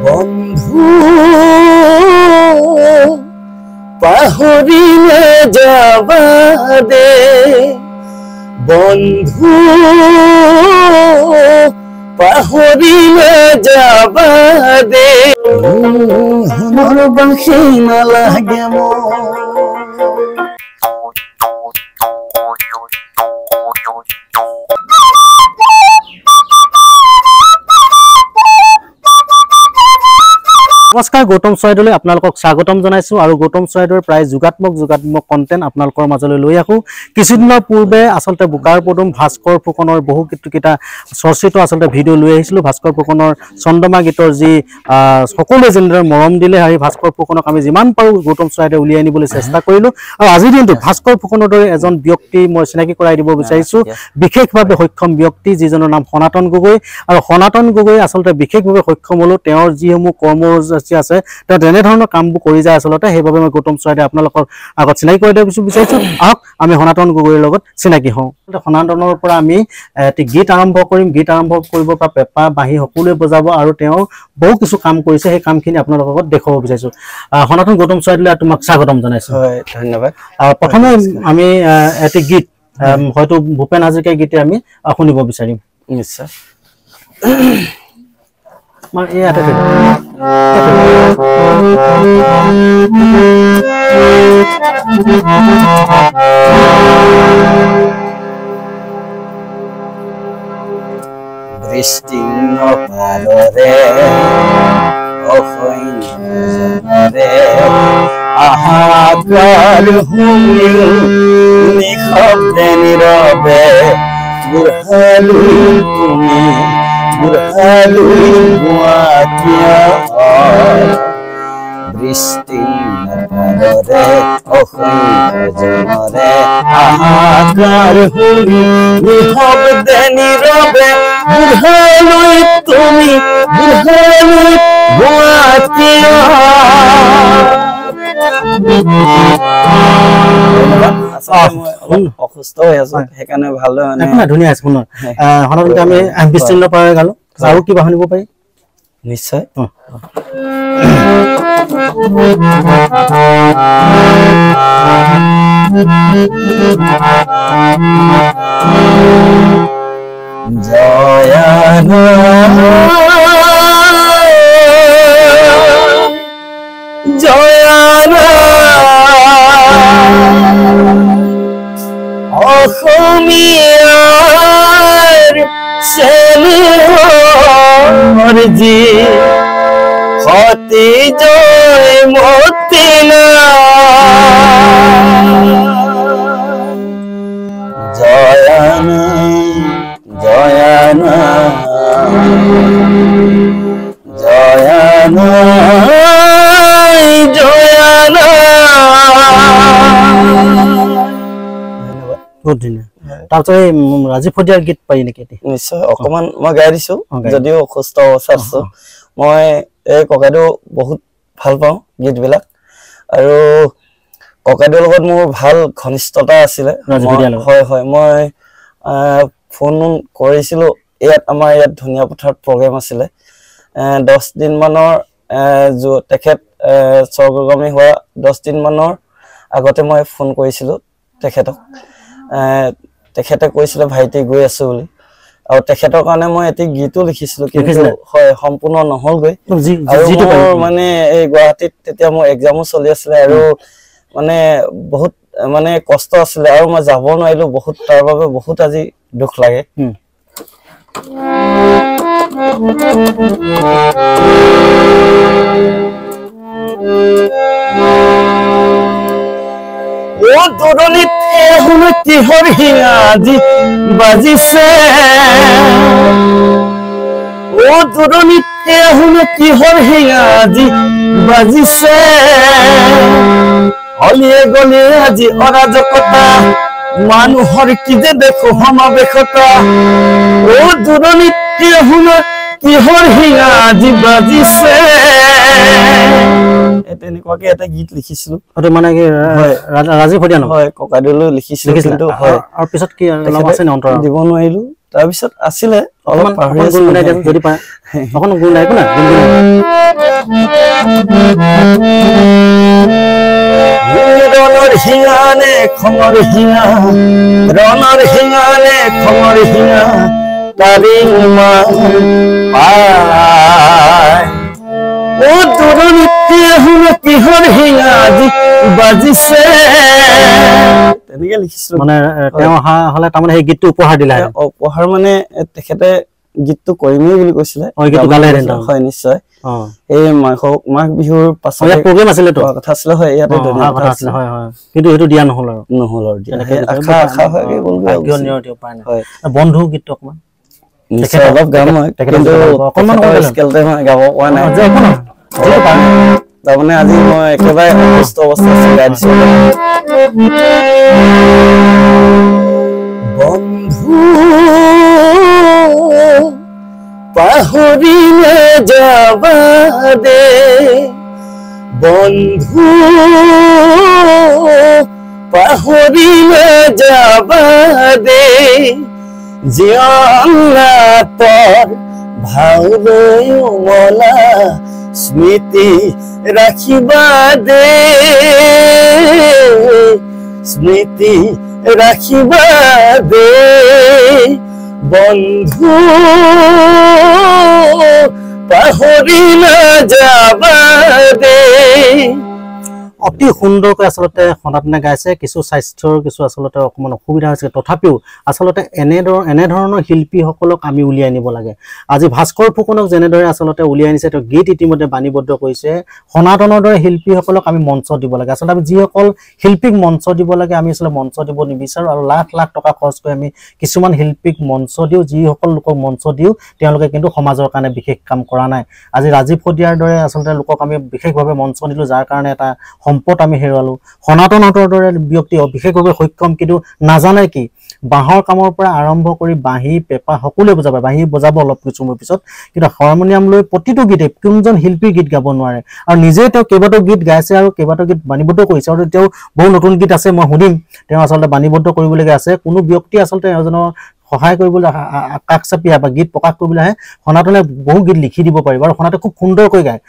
বন্ধু পাহৰিলে যাবা দে বন্ধু পাহৰিলে যাবা দে মোৰ বাঁশী নালাগে মোৰ নমস্কাৰ গৌতম চৰাইদেউলৈ আপোনালোকক স্বাগতম জনাইছো আৰু গৌতম চৰাইদেউৰ প্ৰায় যোগাত্মক কন্টেন্ট আপোনালোকৰ মাজলৈ লৈ আহো কিছুদিনৰ পূৰ্বে আসলতে বুকাৰ পদুম ভাস্কৰ ফুকনৰ বহু কিটা চৰ্চিত আসলতে ভিডিঅ' লৈ আহিছিলো ভাস্কৰ ফুকনৰ চন্দ্ৰমা গীতৰ যি সকলোৱে যেনেদৰে মৰম দিলে আৰু ভাস্কৰ ফুকনক আমি যিমান পাৰো গৌতম চৰাইদেউ উলিয়াই আনিবলৈ চেষ্টা কৰিলো আৰু আজিৰ দিনটোত ভাস্কৰ ফুকনৰ দৰে এজন ব্যক্তি মই চিনাকি কৰাই দিব বিচাৰিছো বিশেষভাৱে সক্ষম ব্যক্তি যিজনৰ নাম সনাতন গগৈ আৰু সনাতন গগৈ আসলতে বিশেষভাৱে সক্ষম হলো তেওঁৰ যিসমূহ কৰ্মসূচী আছে তেওঁ তেনে ধৰণৰ কামবোৰ কৰি যায় আসলতে সেইবাবে মই গৌতম চৰাইদেউ আপোনালোকৰ আগত চিনাকি কৰি দিব বিচাৰিছো আহক আমি সনাতন গগৈৰ লগত চিনাকি হওঁ সনাতনৰ পৰা আমি এটি গীত আৰম্ভ কৰিম গীত আৰম্ভ কৰিব পৰা পেপা বাঁহী সকলোৱে বজাব আৰু তেওঁ বহু কিছু কাম কৰিছে সেই কামখিনি আপোনালোকৰ লগত দেখাব বিচাৰিছো সনাতন গৌতম চৰাইদেউলৈ তোমাক স্বাগতম জনাইছো হয় ধন্যবাদ প্ৰথমে আমি এটি গীত হয়তো ভূপেন হাজৰিকাৰ গীতে আমি শুনিব বিচাৰিম নিশ্চয় মই ইয়াতে বৃষ্টি নপাৰৰে অসৈন্যজনৰে আহাকাৰ শুনিও নিশব্দে নীৰৱে বুঢ়ালুই তুমি বুঢ়ালুই গুৱাহাটীয়া বৃষ্টি নপাৰৰে অসৈন্যজনৰে আহাকাৰ শুনি নিশব্দে নীৰৱে বুঢ়ালুই তুমি বুঢ়ালুই গুৱাহাটীয়া অসুস্থ হৈ আছো সেইকাৰণে ভালদৰে ধুনীয়া আছে পুনৰ সনাতনতে আমি বিস্তীৰ্ণ পাৰে গালো আৰু কিবা শুনিব পাৰি নিশ্চয় জয়ানা জয়ানা অসমীয়াৰ চেনেহৰ যি সতী জয় মতিনা জয়ানা জয়ানা জয়ানা জয়ানা বহুত ধুনীয়া তাৰপিছত এই ৰাজীৱ ফদিয়াৰ গীত পাৰি নেকি নিশ্চয় অকমান মই গাই দিছো যদিও অসুস্থ অৱস্থাত আছো মই এই ককাইদেউ বহুত ভাল পাওঁ গীতবিলাক আৰু ককাইদেউৰ লগত মোৰ ভাল ঘনিষ্ঠতা আছিলে হয় হয় মই ফোন কৰিছিলো ইয়াত আমাৰ ইয়াত ধুনীয়া পথাৰত প্ৰগ্ৰেম আছিলে 10 দিন মানৰ তেখেত স্বৰ্গগামী হোৱা 10 দিন মানৰ আগতে মই ফোন কৰিছিলো তেখেতক তেখেতে কৈছিলে ভাইটি গৈ আছো বুলি আৰু তেখেতৰ কাৰণে মই এটি গীতো লিখিছিলো কিন্তু হয় সম্পূৰ্ণ নহলগৈ আৰু মানে এই গুৱাহাটীত তেতিয়া মোৰ এক্সামো চলি আছিলে আৰু মানে বহুত মানে কষ্ট আছিলে আৰু মই যাব নোৱাৰিলো বহুত তাৰ বাবে বহুত আজি দুখ লাগে ও দূৰণিত শুনো কিহৰ হিঙাজি বাজিছে ও দূৰণিত শুনো কিহৰ হিঙাজি বাজিছে অলিয়ে গলিয়ে আজি অৰাজকতা মানুহৰ কি যে দেখো সমাৱেশতা ও দূৰণিত শুনো কিহৰ হিঙাজি বাজিছে তেনেকুৱাকে এটা গীত লিখিছিলো আৰু মানে কি ৰাজীৱ ফদিয়া নহয় ককাইদেউলৈ লিখিছিলো কিন্তু হয় আৰু পিছত কি অলপ আছে ন অন্তৰ দিব নোৱাৰিলো তাৰ পিছত আছিলে অলপ পাহৰি আছিলো যদি পায় অকন গুণ নাই কোনা ৰণৰ শিঙানে খঙৰ শিঙা ৰণৰ শিঙানে খঙৰ শিঙা তাৰি পায় ও দূৰণিতে শুন কিহৰ শিঙা বাজিছে তেনেকে লিখিছিলো মানে তেওঁ অহা হলে তাৰমানে সেই গীতটো উপহাৰ দিলে উপহাৰ মানে তেখেতে গীতটো কৰিমেই বুলি কৈছিলে হয় নিশ্চয় এই মাঘ বিহুৰ পাছত প্ৰগ্ৰেম আছিল কথা আছিলে হয় ইয়াতে কিন্তু সেইটো দিয়া নহল আৰু বন্ধু গীতটো অকমান অলপ গাম হয় কিন্তু অকণমান গাব পৰা নাই তাৰমানে আজি মই একেবাৰে অসুস্থ অৱস্থা গাই দিছো বন্ধু পাহৰিলে যাবা দে বন্ধু পাহৰিলে যাবা দে জীয়নাতৰ ভাওলৈ উমলা স্মৃতি ৰাখিবা দে স্মৃতি ৰাখিবা দে বন্ধু পাহৰি নাযাবা দে অতি সুন্দৰকৈ আচলতে সনাতনে গাইছে কিছু স্বাস্থ্যৰ কিছু আচলতে অকমান অসুবিধা হৈছে তথাপিও আচলতে এনেধৰণৰ শিল্পীসকলক আমি উলিয়াই নিব লাগে আজি ভাস্কৰ ফুকনক যেনেদৰে আচলতে উলিয়াই নিছে তেওঁ গীত ইতিমধ্যে বাণীবদ্ধ কৰিছে সনাতনৰ দৰে শিল্পীসকলক আমি মঞ্চ দিব লাগে আচলতে আমি যিসকল শিল্পীক মঞ্চ দিব লাগে আমি আচলতে মঞ্চ দিব নিবিচাৰোঁ আৰু লাখ লাখ টকা খৰচ কৰি আমি কিছুমান শিল্পীক মঞ্চ দিওঁ যিসকল লোকক মঞ্চ দিওঁ তেওঁলোকে কিন্তু সমাজৰ কাৰণে বিশেষ কাম কৰা নাই আজি ৰাজীৱ ফদিয়াৰ দৰে আচলতে লোকক আমি বিশেষভাৱে মঞ্চ দিলোঁ যাৰ কাৰণে এটা সম্পদ আমি হেৰুৱালো সনাতনৰ দৰে ব্যক্তি বিশেষভাৱে সক্ষম কিন্তু নাজানে কি বাঁহৰ কামৰ পৰা আৰম্ভ কৰি বাঁহী পেঁপা সকলোৱে বজাব বাঁহী বজাব অলপ কিছু সময়ৰ পিছত কিন্তু হাৰমনিয়াম লৈ প্ৰতিটো গীতে কোনজন শিল্পীৰ গীত গাব নোৱাৰে আৰু নিজে তেওঁ কেইবাটাও গীত গাইছে আৰু কেইবাটাও গীত বাণীবদ্ধ কৰিছে আৰু তেওঁ বহু নতুন গীত আছে মই শুনিম তেওঁ আচলতে বাণীবদ্ধ কৰিবলগীয়া আছে কোনো ব্যক্তি আচলতে এজনৰ সহায় কৰিবলৈ কাষ চাপিয়া বা গীত প্ৰকাশ কৰিবলৈ আহে সনাতনে বহু গীত লিখি দিব পাৰিব আৰু সনাতনে খুব সুন্দৰকৈ গায়